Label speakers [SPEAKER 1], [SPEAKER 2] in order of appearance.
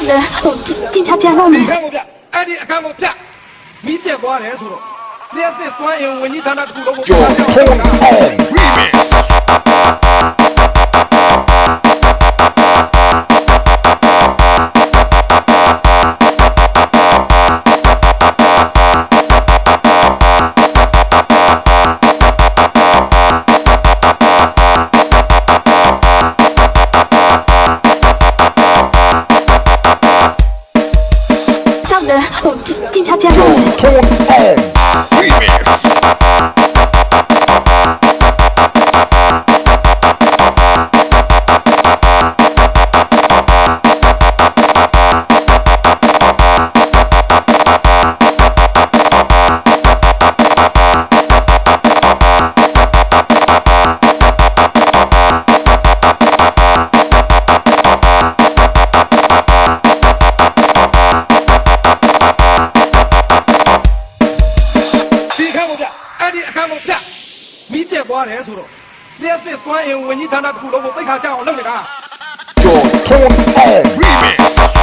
[SPEAKER 1] 少人，警察ပြန်တော့မယ်
[SPEAKER 2] 看我片，အဲ့ဒီအခန်းကိုဖြတ်မိပြက်သွားတယ်ဆိုတော့လျှက်စစ်စွမ်းအင်ဝန်ကြီးဌာနတစ်ခုလုံးကိုကြော်ထုံးအောင် remix
[SPEAKER 1] 少人，警察ပြန်တော့မယ်
[SPEAKER 3] Turn on remix.
[SPEAKER 2] ဒီအခန်းကိုဖြတ်အဲ့ဒီအခန်းကိုဖြတ်မိပြက်သွားတယ်ဆိုတော့လျှက်စစ်စွမ်းအင်ဝန်ကြီးဌာနတစ်ခုလုံးကိုသိခါကြအောင်လုပ်နေတာ
[SPEAKER 3] Turn on remix.